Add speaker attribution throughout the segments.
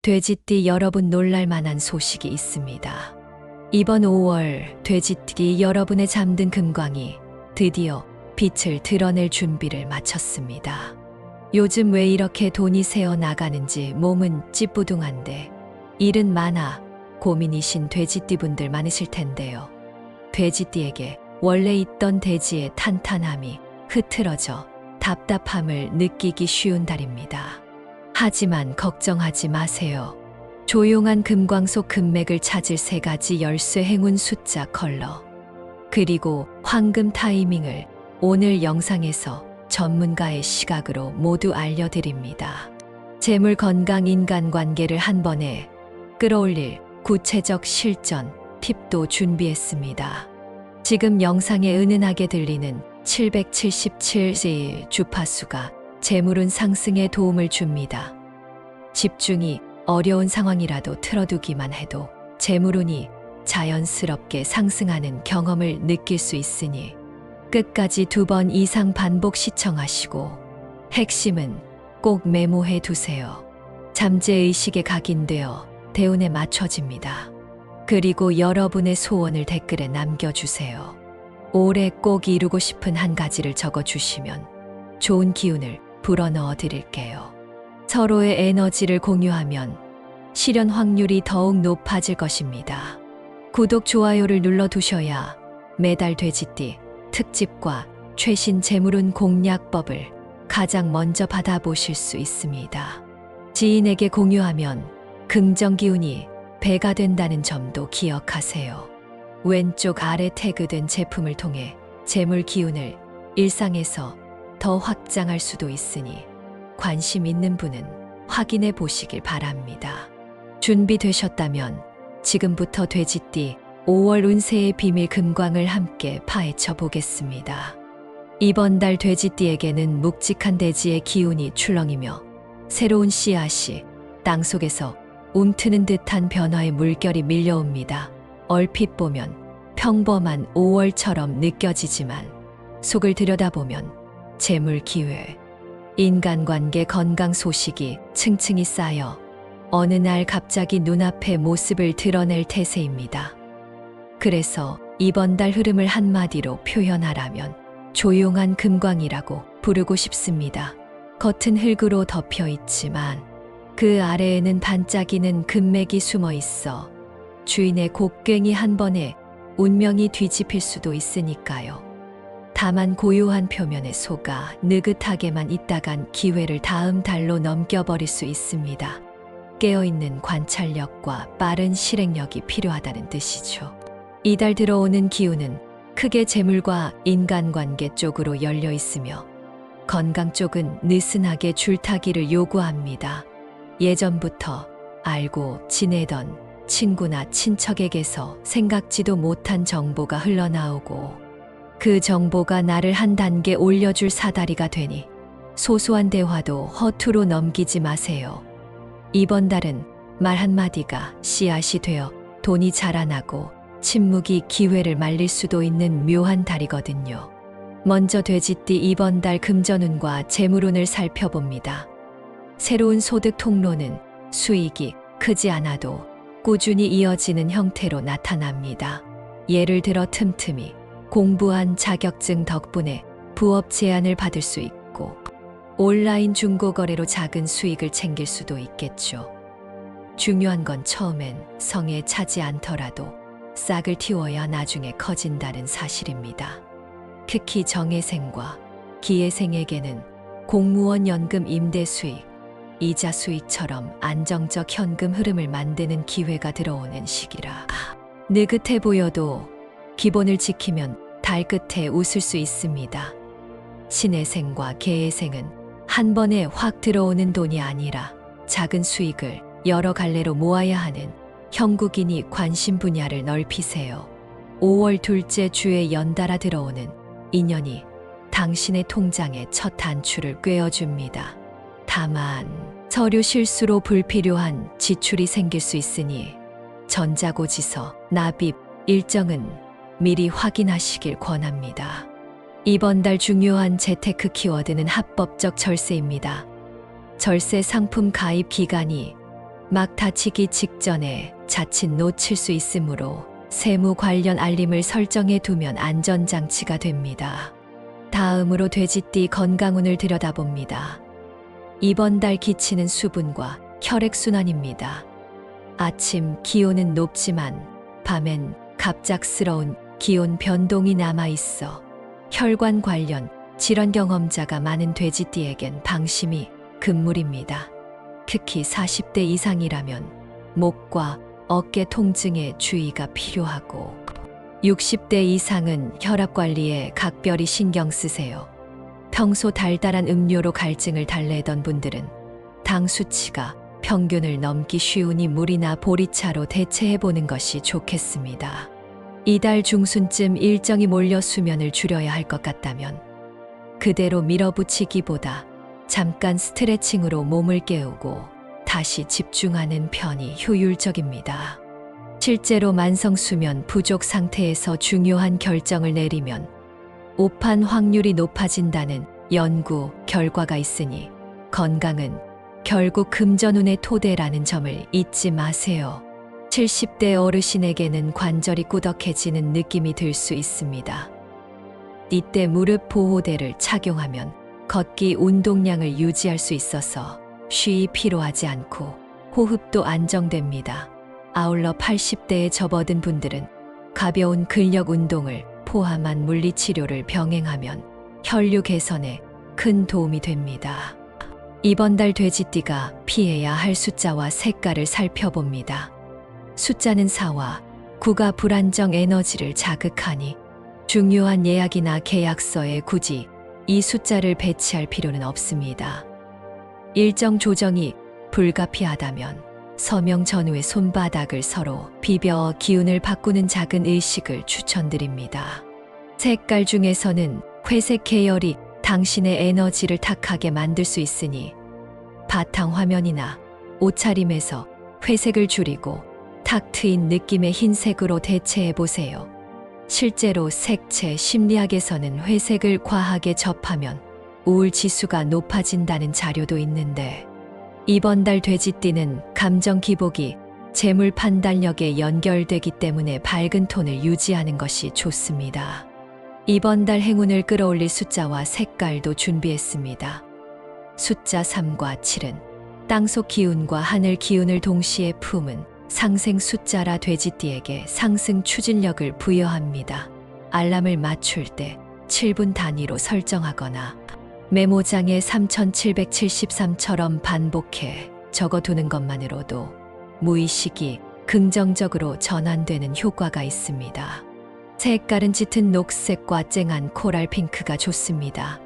Speaker 1: 돼지띠 여러분 놀랄 만한 소식이 있습니다. 이번 5월 돼지띠 여러분의 잠든 금광이 드디어 빛을 드러낼 준비를 마쳤습니다. 요즘 왜 이렇게 돈이 새어 나가는지 몸은 찌뿌둥한데 일은 많아 고민이신 돼지띠분들 많으실 텐데요. 돼지띠에게 원래 있던 대지의 탄탄함이 흐트러져 답답함을 느끼기 쉬운 달입니다. 하지만 걱정하지 마세요. 조용한 금광 속 금맥을 찾을 3가지 열쇠 행운 숫자 컬러 그리고 황금 타이밍을 오늘 영상에서 전문가의 시각으로 모두 알려드립니다. 재물 건강 인간관계를 한 번에 끌어올릴 구체적 실전 팁도 준비했습니다. 지금 영상에 은은하게 들리는 777의 주파수가 재물운 상승에 도움을 줍니다. 집중이 어려운 상황이라도 틀어두기만 해도 재물운이 자연스럽게 상승하는 경험을 느낄 수 있으니 끝까지 2번 이상 반복 시청하시고 핵심은 꼭 메모해 두세요. 잠재의식에 각인되어 대운에 맞춰집니다. 그리고 여러분의 소원을 댓글에 남겨주세요. 올해 꼭 이루고 싶은 한 가지를 적어주시면 좋은 기운을 불어넣어 드릴게요. 서로의 에너지를 공유하면 실현 확률이 더욱 높아질 것입니다. 구독, 좋아요를 눌러두셔야 매달 돼지띠 특집과 최신 재물운 공략법을 가장 먼저 받아보실 수 있습니다. 지인에게 공유하면 긍정 기운이 배가 된다는 점도 기억하세요. 왼쪽 아래 태그된 제품을 통해 재물 기운을 일상에서 더 확장할 수도 있으니 관심 있는 분은 확인해 보시길 바랍니다. 준비되셨다면 지금부터 돼지띠 5월 운세의 비밀 금광을 함께 파헤쳐 보겠습니다. 이번 달 돼지띠에게는 묵직한 대지의 기운이 출렁이며 새로운 씨앗이 땅속에서 움트는 듯한 변화의 물결이 밀려옵니다. 얼핏 보면 평범한 5월처럼 느껴지지만 속을 들여다보면 재물 기회, 인간관계 건강 소식이 층층이 쌓여 어느 날 갑자기 눈앞에 모습을 드러낼 태세입니다. 그래서 이번 달 흐름을 한마디로 표현하라면 조용한 금광이라고 부르고 싶습니다. 겉은 흙으로 덮여 있지만 그 아래에는 반짝이는 금맥이 숨어 있어 주인의 곡괭이 한 번에 운명이 뒤집힐 수도 있으니까요. 다만 고요한 표면에 속아 느긋하게만 있다간 기회를 다음 달로 넘겨버릴 수 있습니다. 깨어있는 관찰력과 빠른 실행력이 필요하다는 뜻이죠. 이달 들어오는 기운은 크게 재물과 인간관계 쪽으로 열려 있으며 건강 쪽은 느슨하게 줄타기를 요구합니다. 예전부터 알고 지내던 친구나 친척에게서 생각지도 못한 정보가 흘러나오고 그 정보가 나를 한 단계 올려줄 사다리가 되니 소소한 대화도 허투루 넘기지 마세요. 이번 달은 말 한마디가 씨앗이 되어 돈이 자라나고 침묵이 기회를 말릴 수도 있는 묘한 달이거든요. 먼저 돼지띠 이번 달 금전운과 재물운을 살펴봅니다. 새로운 소득 통로는 수익이 크지 않아도 꾸준히 이어지는 형태로 나타납니다. 예를 들어 틈틈이 공부한 자격증 덕분에 부업 제안을 받을 수 있고 온라인 중고거래로 작은 수익을 챙길 수도 있겠죠. 중요한 건 처음엔 성에 차지 않더라도 싹을 틔워야 나중에 커진다는 사실입니다. 특히 정예생과 기예생에게는 공무원 연금 임대 수익, 이자 수익처럼 안정적 현금 흐름을 만드는 기회가 들어오는 시기라. 느긋해 보여도 기본을 지키면 달 끝에 웃을 수 있습니다. 신예생과 계예생은 한 번에 확 들어오는 돈이 아니라 작은 수익을 여러 갈래로 모아야 하는 형국인이 관심 분야를 넓히세요. 5월 둘째 주에 연달아 들어오는 인연이 당신의 통장에 첫 단추를 꿰어줍니다. 다만 서류 실수로 불필요한 지출이 생길 수 있으니 전자고지서, 납입 일정은 미리 확인하시길 권합니다. 이번 달 중요한 재테크 키워드는 합법적 절세입니다. 절세 상품 가입 기간이 막 다치기 직전에 자칫 놓칠 수 있으므로 세무 관련 알림을 설정해 두면 안전장치가 됩니다. 다음으로 돼지띠 건강운을 들여다봅니다. 이번 달 기치는 수분과 혈액순환입니다. 아침 기온은 높지만 밤엔 갑작스러운 기온 변동이 남아있어 혈관 관련 질환 경험자가 많은 돼지띠에겐 방심이 금물입니다. 특히 40대 이상이라면 목과 어깨 통증에 주의가 필요하고 60대 이상은 혈압 관리에 각별히 신경 쓰세요. 평소 달달한 음료로 갈증을 달래던 분들은 당 수치가 평균을 넘기 쉬우니 물이나 보리차로 대체해보는 것이 좋겠습니다. 이달 중순쯤 일정이 몰려 수면을 줄여야 할 것 같다면 그대로 밀어붙이기보다 잠깐 스트레칭으로 몸을 깨우고 다시 집중하는 편이 효율적입니다. 실제로 만성수면 부족 상태에서 중요한 결정을 내리면 오판 확률이 높아진다는 연구 결과가 있으니 건강은 결국 금전운의 토대라는 점을 잊지 마세요. 70대 어르신에게는 관절이 꾸덕해지는 느낌이 들 수 있습니다. 이때 무릎 보호대를 착용하면 걷기 운동량을 유지할 수 있어서 쉬이 필요하지 않고 호흡도 안정됩니다. 아울러 80대에 접어든 분들은 가벼운 근력 운동을 포함한 물리치료를 병행하면 혈류 개선에 큰 도움이 됩니다. 이번 달 돼지띠가 피해야 할 숫자와 색깔을 살펴봅니다. 숫자는 4와 9가 불안정 에너지를 자극하니 중요한 예약이나 계약서에 굳이 이 숫자를 배치할 필요는 없습니다. 일정 조정이 불가피하다면 서명 전후의 손바닥을 서로 비벼 기운을 바꾸는 작은 의식을 추천드립니다. 색깔 중에서는 회색 계열이 당신의 에너지를 탁하게 만들 수 있으니 바탕 화면이나 옷차림에서 회색을 줄이고 탁 트인 느낌의 흰색으로 대체해 보세요. 실제로 색채 심리학에서는 회색을 과하게 접하면 우울 지수가 높아진다는 자료도 있는데 이번 달 돼지띠는 감정 기복이 재물 판단력에 연결되기 때문에 밝은 톤을 유지하는 것이 좋습니다. 이번 달 행운을 끌어올릴 숫자와 색깔도 준비했습니다. 숫자 3과 7은 땅속 기운과 하늘 기운을 동시에 품은 상생 숫자라 돼지띠에게 상승 추진력을 부여합니다. 알람을 맞출 때 7분 단위로 설정하거나 메모장에 3773처럼 반복해 적어두는 것만으로도 무의식이 긍정적으로 전환되는 효과가 있습니다. 색깔은 짙은 녹색과 쨍한 코랄 핑크가 좋습니다.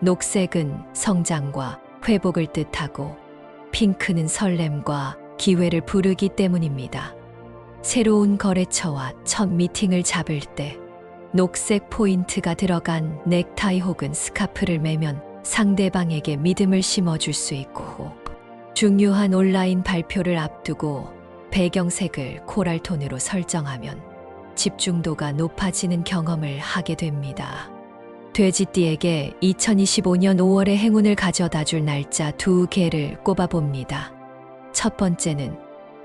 Speaker 1: 녹색은 성장과 회복을 뜻하고 핑크는 설렘과 기회를 부르기 때문입니다. 새로운 거래처와 첫 미팅을 잡을 때 녹색 포인트가 들어간 넥타이 혹은 스카프를 매면 상대방에게 믿음을 심어줄 수 있고 중요한 온라인 발표를 앞두고 배경색을 코랄톤으로 설정하면 집중도가 높아지는 경험을 하게 됩니다. 돼지띠에게 2025년 5월의 행운을 가져다 줄 날짜 2개를 꼽아봅니다. 첫 번째는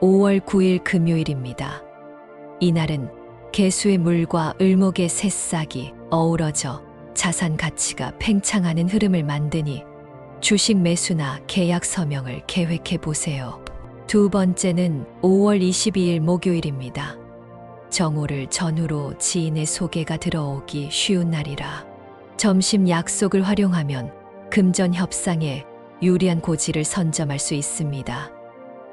Speaker 1: 5월 9일 금요일입니다. 이날은 개수의 물과 을목의 새싹이 어우러져 자산 가치가 팽창하는 흐름을 만드니 주식 매수나 계약 서명을 계획해 보세요. 두 번째는 5월 22일 목요일입니다. 정오를 전후로 지인의 소개가 들어오기 쉬운 날이라 점심 약속을 활용하면 금전 협상에 유리한 고지를 선점할 수 있습니다.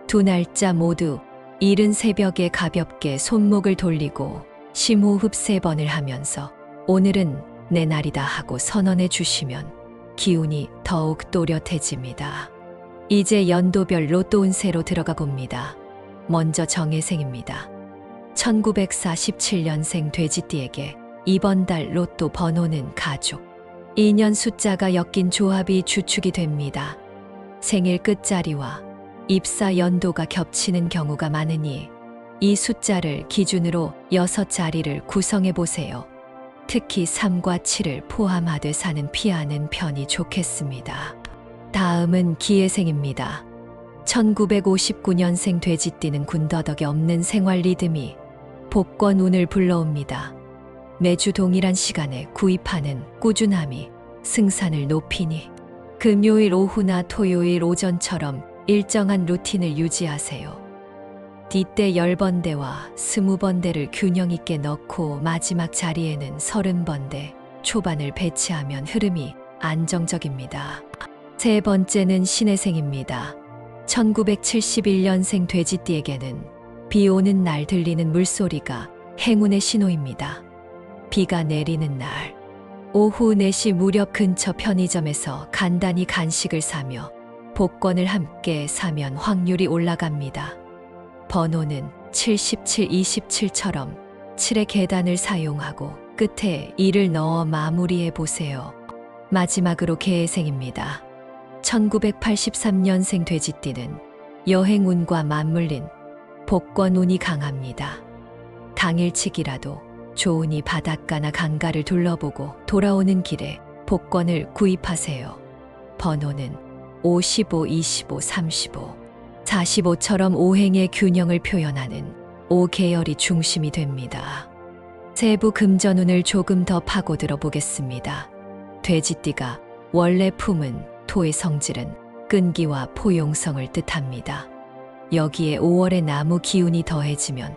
Speaker 1: 두 날짜 모두 이른 새벽에 가볍게 손목을 돌리고 심호흡 3번을 하면서 오늘은 내 날이다 하고 선언해 주시면 기운이 더욱 또렷해집니다. 이제 연도별 로또 운세로 들어가 봅니다. 먼저 정해생입니다. 1947년생 돼지띠에게 이번 달 로또 번호는 가족. 2년 숫자가 엮인 조합이 주축이 됩니다. 생일 끝자리와 입사 연도가 겹치는 경우가 많으니 이 숫자를 기준으로 6자리를 구성해 보세요. 특히 3과 7을 포함하되 사는 피하는 편이 좋겠습니다. 다음은 기해생입니다. 1959년생 돼지띠는 군더더기 없는 생활 리듬이 복권 운을 불러옵니다. 매주 동일한 시간에 구입하는 꾸준함이 승산을 높이니 금요일 오후나 토요일 오전처럼 일정한 루틴을 유지하세요. 뒷대 10번대와 20번대를 균형 있게 넣고 마지막 자리에는 30번대 초반을 배치하면 흐름이 안정적입니다. 세 번째는 신혜생입니다. 1971년생 돼지띠에게는 비 오는 날 들리는 물소리가 행운의 신호입니다. 비가 내리는 날, 오후 4시 무렵 근처 편의점에서 간단히 간식을 사며 복권을 함께 사면 확률이 올라갑니다. 번호는 7727처럼 7의 계단을 사용하고 끝에 2를 넣어 마무리해 보세요. 마지막으로 개해생입니다. 1983년생 돼지띠는 여행운과 맞물린 복권운이 강합니다. 당일치기라도 좋으니 바닷가나 강가를 둘러보고 돌아오는 길에 복권을 구입하세요. 번호는 55, 25, 35, 45처럼 오행의 균형을 표현하는 5계열이 중심이 됩니다. 세부 금전운을 조금 더 파고들어 보겠습니다. 돼지띠가 원래 품은 토의 성질은 끈기와 포용성을 뜻합니다. 여기에 5월의 나무 기운이 더해지면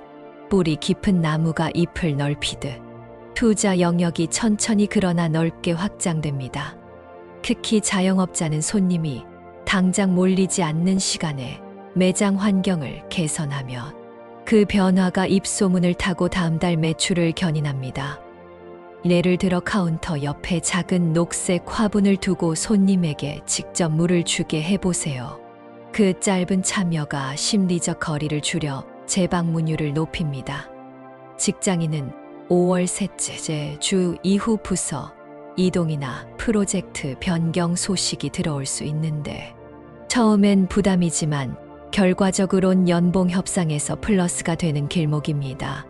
Speaker 1: 뿌리 깊은 나무가 잎을 넓히듯 투자 영역이 천천히 그러나 넓게 확장됩니다. 특히 자영업자는 손님이 당장 몰리지 않는 시간에 매장 환경을 개선하면 그 변화가 입소문을 타고 다음 달 매출을 견인합니다. 예를 들어 카운터 옆에 작은 녹색 화분을 두고 손님에게 직접 물을 주게 해보세요. 그 짧은 참여가 심리적 거리를 줄여 재방문율을 높입니다. 직장인은 5월 셋째 주 이후 부서 이동이나 프로젝트 변경 소식이 들어올 수 있는데 처음엔 부담이지만 결과적으론 연봉 협상에서 플러스가 되는 길목입니다.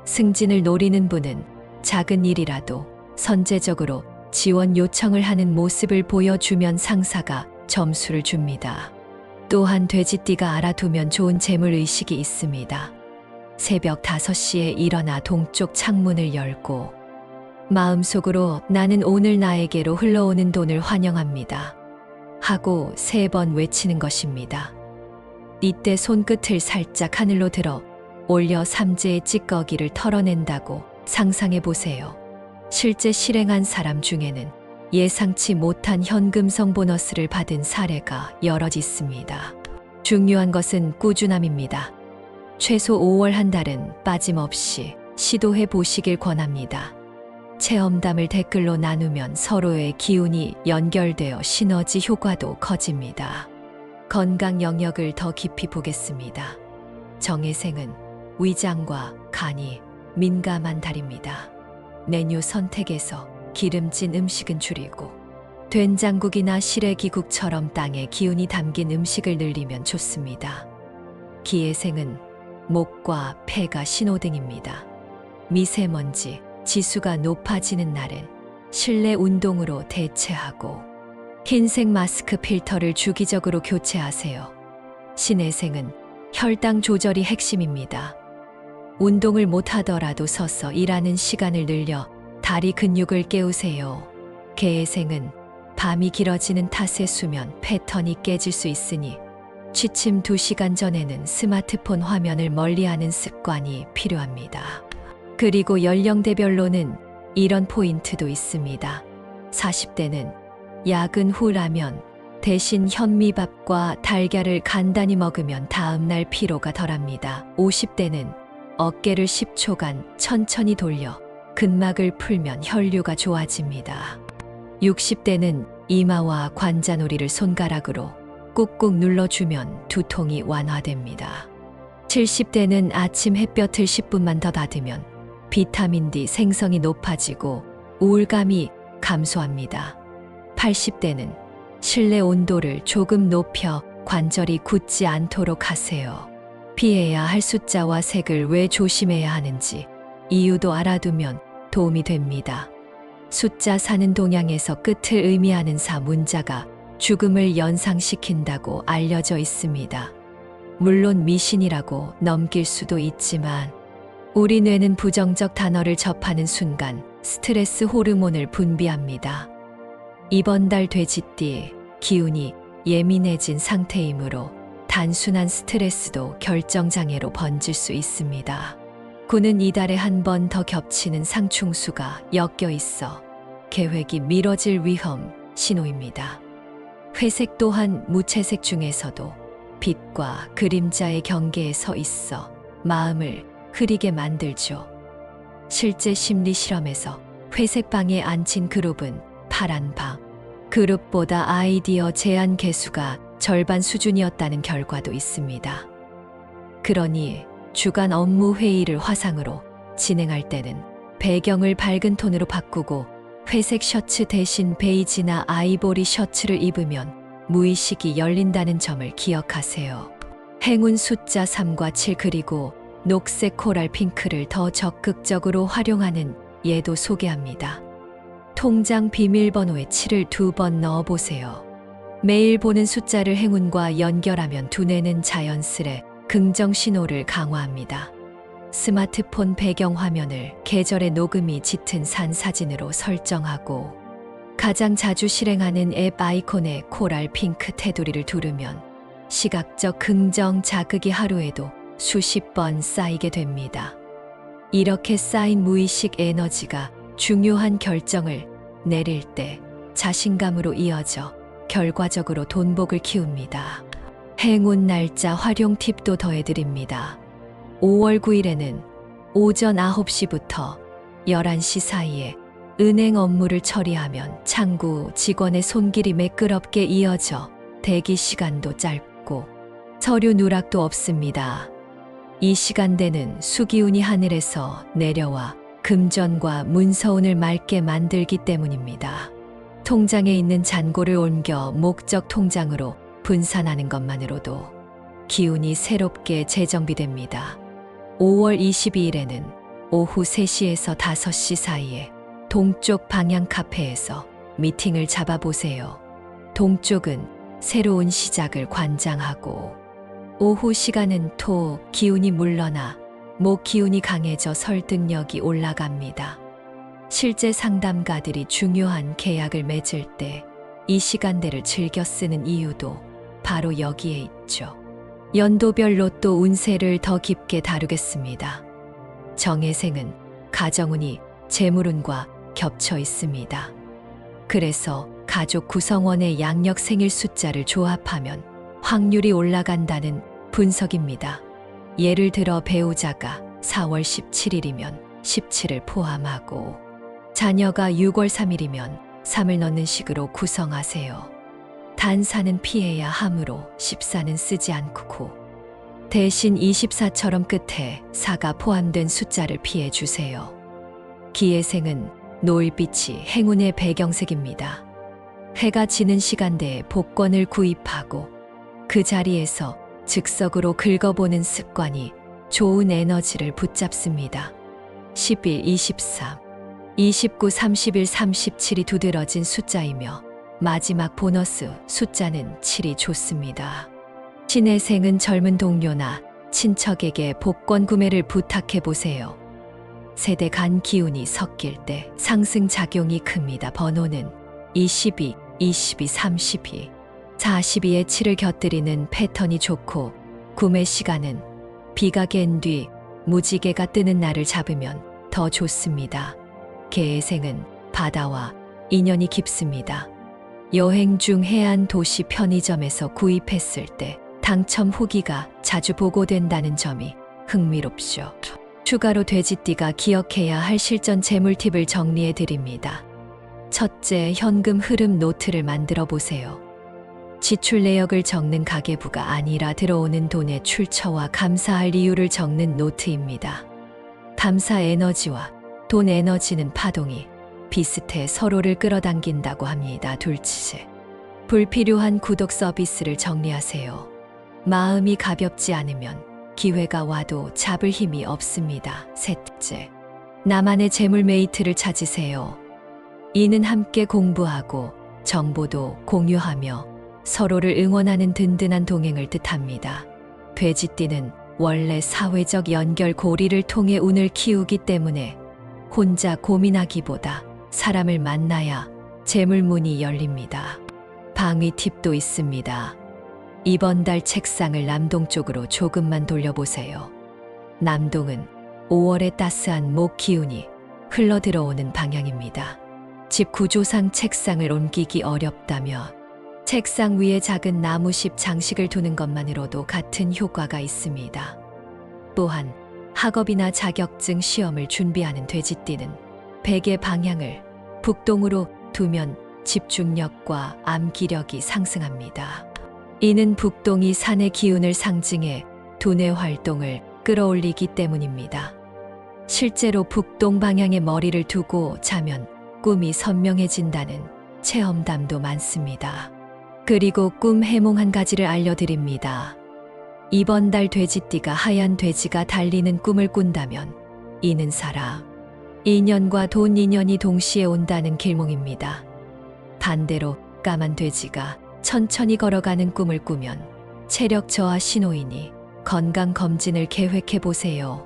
Speaker 1: 승진을 노리는 분은 작은 일이라도 선제적으로 지원 요청을 하는 모습을 보여주면 상사가 점수를 줍니다. 또한 돼지띠가 알아두면 좋은 재물의식이 있습니다. 새벽 5시에 일어나 동쪽 창문을 열고 마음속으로 나는 오늘 나에게로 흘러오는 돈을 환영합니다 하고 3번 외치는 것입니다. 이때 손끝을 살짝 하늘로 들어 올려 삼재의 찌꺼기를 털어낸다고 상상해 보세요. 실제 실행한 사람 중에는 예상치 못한 현금성 보너스를 받은 사례가 여럿 있습니다. 중요한 것은 꾸준함입니다. 최소 5월 한 달은 빠짐없이 시도해 보시길 권합니다. 체험담을 댓글로 나누면 서로의 기운이 연결되어 시너지 효과도 커집니다. 건강 영역을 더 깊이 보겠습니다. 정해생은 위장과 간이 민감한 달입니다. 메뉴 선택에서 기름진 음식은 줄이고 된장국이나 시래기국처럼 땅에 기운이 담긴 음식을 늘리면 좋습니다. 기해생은 목과 폐가 신호등입니다. 미세먼지 지수가 높아지는 날엔 실내 운동으로 대체하고 흰색 마스크 필터를 주기적으로 교체하세요. 신해생은 혈당 조절이 핵심입니다. 운동을 못하더라도 서서 일하는 시간을 늘려 다리 근육을 깨우세요. 개해생은 밤이 길어지는 탓에 수면 패턴이 깨질 수 있으니 취침 2시간 전에는 스마트폰 화면을 멀리하는 습관이 필요합니다. 그리고 연령대별로는 이런 포인트도 있습니다. 40대는 야근 후 라면 대신 현미밥과 달걀을 간단히 먹으면 다음날 피로가 덜합니다. 50대는 어깨를 10초간 천천히 돌려 근막을 풀면 혈류가 좋아집니다. 60대는 이마와 관자놀이를 손가락으로 꾹꾹 눌러주면 두통이 완화됩니다. 70대는 아침 햇볕을 10분만 더 받으면 비타민 D 생성이 높아지고 우울감이 감소합니다. 80대는 실내 온도를 조금 높여 관절이 굳지 않도록 하세요. 피해야 할 숫자와 색을 왜 조심해야 하는지 이유도 알아두면 도움이 됩니다. 숫자 사는 동향에서 끝을 의미하는 사 문자가 죽음을 연상시킨다고 알려져 있습니다. 물론 미신이라고 넘길 수도 있지만 우리 뇌는 부정적 단어를 접하는 순간 스트레스 호르몬을 분비합니다. 이번 달 돼지띠 기운이 예민해진 상태이므로 단순한 스트레스도 결정장애로 번질 수 있습니다. 구는 이달에 한 번 더 겹치는 상충수가 엮여 있어 계획이 미뤄질 위험 신호입니다. 회색 또한 무채색 중에서도 빛과 그림자의 경계에 서 있어 마음을 흐리게 만들죠. 실제 심리 실험에서 회색 방에 앉힌 그룹은 파란 방 그룹보다 아이디어 제안 개수가 절반 수준이었다는 결과도 있습니다. 그러니 주간 업무 회의를 화상으로 진행할 때는 배경을 밝은 톤으로 바꾸고 회색 셔츠 대신 베이지나 아이보리 셔츠를 입으면 무의식이 열린다는 점을 기억하세요. 행운 숫자 3과 7 그리고 녹색 코랄 핑크를 더 적극적으로 활용하는 예도 소개합니다. 통장 비밀번호에 7을 2번 넣어보세요. 매일 보는 숫자를 행운과 연결하면 두뇌는 자연스레 긍정 신호를 강화합니다. 스마트폰 배경화면을 계절의 녹음이 짙은 산 사진으로 설정하고 가장 자주 실행하는 앱 아이콘에 코랄 핑크 테두리를 두르면 시각적 긍정 자극이 하루에도 수십 번 쌓이게 됩니다. 이렇게 쌓인 무의식 에너지가 중요한 결정을 내릴 때 자신감으로 이어져 결과적으로 돈복을 키웁니다. 행운 날짜 활용 팁도 더해드립니다. 5월 9일에는 오전 9시부터 11시 사이에 은행 업무를 처리하면 창구 직원의 손길이 매끄럽게 이어져 대기 시간도 짧고 서류 누락도 없습니다. 이 시간대는 수기운이 하늘에서 내려와 금전과 문서운을 맑게 만들기 때문입니다. 통장에 있는 잔고를 옮겨 목적 통장으로 분산하는 것만으로도 기운이 새롭게 재정비됩니다. 5월 22일에는 오후 3시에서 5시 사이에 동쪽 방향 카페에서 미팅을 잡아보세요. 동쪽은 새로운 시작을 관장하고 오후 시간은 토 기운이 물러나 목 기운이 강해져 설득력이 올라갑니다. 실제 상담가들이 중요한 계약을 맺을 때 이 시간대를 즐겨 쓰는 이유도 바로 여기에 있죠. 연도별 로또 운세를 더 깊게 다루겠습니다. 정해생은 가정운이 재물운과 겹쳐 있습니다. 그래서 가족 구성원의 양력 생일 숫자를 조합하면 확률이 올라간다는 분석입니다. 예를 들어 배우자가 4월 17일이면 17을 포함하고 자녀가 6월 3일이면 3을 넣는 식으로 구성하세요. 단사는 피해야 하므로 14는 쓰지 않고 대신 24처럼 끝에 4가 포함된 숫자를 피해 주세요. 기해생은 노을빛이 행운의 배경색입니다. 해가 지는 시간대에 복권을 구입하고 그 자리에서 즉석으로 긁어보는 습관이 좋은 에너지를 붙잡습니다. 11, 23, 29, 31, 37이 두드러진 숫자이며 마지막 보너스 숫자는 7이 좋습니다. 신의 생은 젊은 동료나 친척에게 복권 구매를 부탁해 보세요. 세대 간 기운이 섞일 때 상승작용이 큽니다. 번호는 22, 22, 32, 42에 7을 곁들이는 패턴이 좋고 구매 시간은 비가 갠 뒤 무지개가 뜨는 날을 잡으면 더 좋습니다. 개의 생은 바다와 인연이 깊습니다. 여행 중 해안 도시 편의점에서 구입했을 때 당첨 후기가 자주 보고된다는 점이 흥미롭죠. 추가로 돼지띠가 기억해야 할 실전 재물 팁을 정리해 드립니다. 첫째, 현금 흐름 노트를 만들어 보세요. 지출 내역을 적는 가계부가 아니라 들어오는 돈의 출처와 감사할 이유를 적는 노트입니다. 감사 에너지와 돈 에너지는 파동이 비슷해 서로를 끌어당긴다고 합니다. 둘째, 불필요한 구독 서비스를 정리하세요. 마음이 가볍지 않으면 기회가 와도 잡을 힘이 없습니다. 셋째, 나만의 재물 메이트를 찾으세요. 이는 함께 공부하고 정보도 공유하며 서로를 응원하는 든든한 동행을 뜻합니다. 돼지띠는 원래 사회적 연결고리를 통해 운을 키우기 때문에 혼자 고민하기보다 사람을 만나야 재물문이 열립니다. 방위 팁도 있습니다. 이번 달 책상을 남동쪽으로 조금만 돌려보세요. 남동은 5월의 따스한 목 기운이 흘러들어오는 방향입니다. 집 구조상 책상을 옮기기 어렵다면 책상 위에 작은 나무십 장식을 두는 것만으로도 같은 효과가 있습니다. 또한 학업이나 자격증 시험을 준비하는 돼지띠는 베개 방향을 북동으로 두면 집중력과 암기력이 상승합니다. 이는 북동이 산의 기운을 상징해 두뇌 활동을 끌어올리기 때문입니다. 실제로 북동 방향에 머리를 두고 자면 꿈이 선명해진다는 체험담도 많습니다. 그리고 꿈 해몽 한 가지를 알려드립니다. 이번 달 돼지띠가 하얀 돼지가 달리는 꿈을 꾼다면 이는 사람, 인연과 돈 인연이 동시에 온다는 길몽입니다. 반대로 까만 돼지가 천천히 걸어가는 꿈을 꾸면 체력 저하 신호이니 건강검진을 계획해 보세요.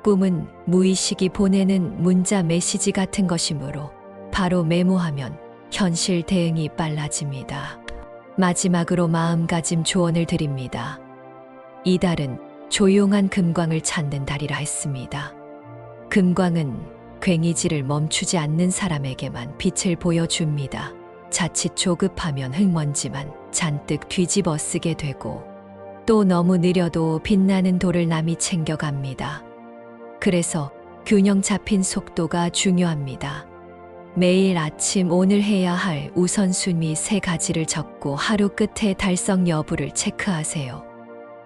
Speaker 1: 꿈은 무의식이 보내는 문자 메시지 같은 것이므로 바로 메모하면 현실 대응이 빨라집니다. 마지막으로 마음가짐 조언을 드립니다. 이달은 조용한 금광을 찾는 달이라 했습니다. 금광은 괭이질을 멈추지 않는 사람에게만 빛을 보여줍니다. 자칫 조급하면 흙먼지만 잔뜩 뒤집어 쓰게 되고 또 너무 느려도 빛나는 돌을 남이 챙겨갑니다. 그래서 균형 잡힌 속도가 중요합니다. 매일 아침 오늘 해야 할 우선순위 3가지를 적고 하루 끝에 달성 여부를 체크하세요.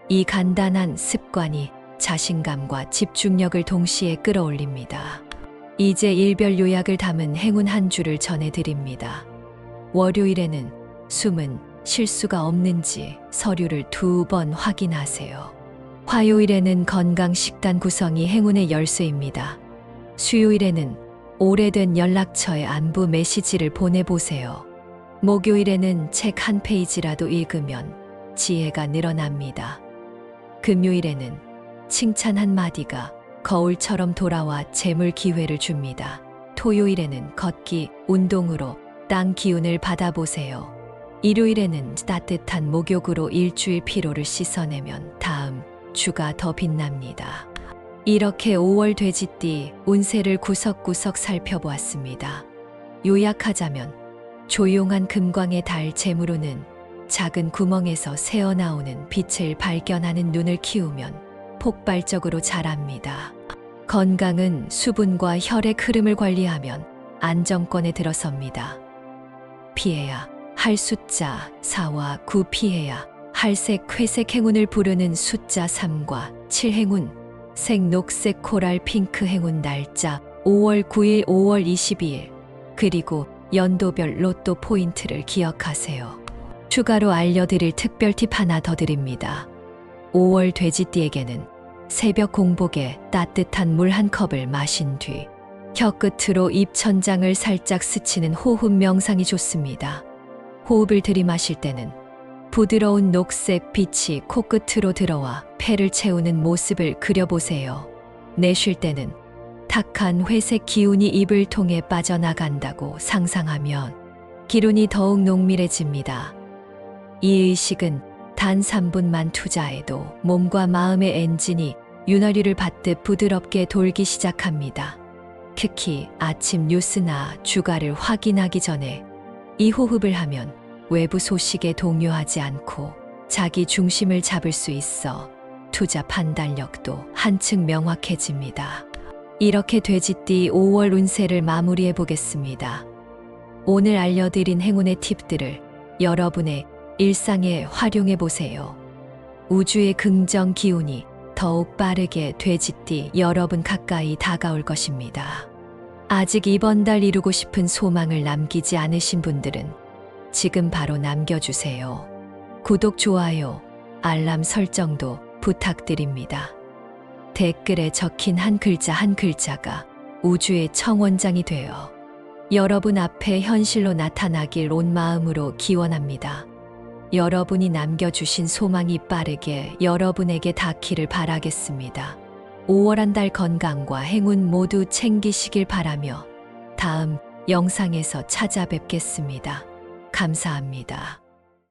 Speaker 1: 이 간단한 습관이 자신감과 집중력을 동시에 끌어올립니다. 이제 일별 요약을 담은 행운 한 주를 전해드립니다. 월요일에는 숨은 실수가 없는지 서류를 2번 확인하세요. 화요일에는 건강 식단 구성이 행운의 열쇠입니다. 수요일에는 오래된 연락처에 안부 메시지를 보내보세요. 목요일에는 책 한 페이지라도 읽으면 지혜가 늘어납니다. 금요일에는 칭찬 한마디가 거울처럼 돌아와 재물 기회를 줍니다. 토요일에는 걷기, 운동으로 땅 기운을 받아보세요. 일요일에는 따뜻한 목욕으로 일주일 피로를 씻어내면 다음 주가 더 빛납니다. 이렇게 5월 돼지띠 운세를 구석구석 살펴보았습니다. 요약하자면 조용한 금광의 달 재물운은 작은 구멍에서 새어나오는 빛을 발견하는 눈을 키우면 폭발적으로 자랍니다. 건강은 수분과 혈액 흐름을 관리하면 안정권에 들어섭니다. 피해야 할 숫자 4와 9 피해야 할 색 회색 행운을 부르는 숫자 3과 7 행운 색 녹색 코랄 핑크 행운 날짜 5월 9일 5월 22일 그리고 연도별 로또 포인트를 기억하세요. 추가로 알려드릴 특별 팁 하나 더 드립니다. 5월 돼지띠에게는 새벽 공복에 따뜻한 물 한 컵을 마신 뒤 혀끝으로 입천장을 살짝 스치는 호흡 명상이 좋습니다. 호흡을 들이마실 때는 부드러운 녹색 빛이 코끝으로 들어와 폐를 채우는 모습을 그려보세요. 내쉴 때는 탁한 회색 기운이 입을 통해 빠져나간다고 상상하면 기운이 더욱 농밀해집니다. 이 의식은 단 3분만 투자해도 몸과 마음의 엔진이 윤활유를 받듯 부드럽게 돌기 시작합니다. 특히 아침 뉴스나 주가를 확인하기 전에 이 호흡을 하면 외부 소식에 동요하지 않고 자기 중심을 잡을 수 있어 투자 판단력도 한층 명확해집니다. 이렇게 돼지띠 5월 운세를 마무리해 보겠습니다. 오늘 알려드린 행운의 팁들을 여러분의 일상에 활용해 보세요. 우주의 긍정 기운이 더욱 빠르게 돼지띠 여러분 가까이 다가올 것입니다. 아직 이번 달 이루고 싶은 소망을 남기지 않으신 분들은 지금 바로 남겨주세요. 구독, 좋아요, 알람 설정도 부탁드립니다. 댓글에 적힌 한 글자 한 글자가 우주의 청원장이 되어 여러분 앞에 현실로 나타나길 온 마음으로 기원합니다. 여러분이 남겨주신 소망이 빠르게 여러분에게 닿기를 바라겠습니다. 5월 한 달 건강과 행운 모두 챙기시길 바라며 다음 영상에서 찾아뵙겠습니다. 감사합니다.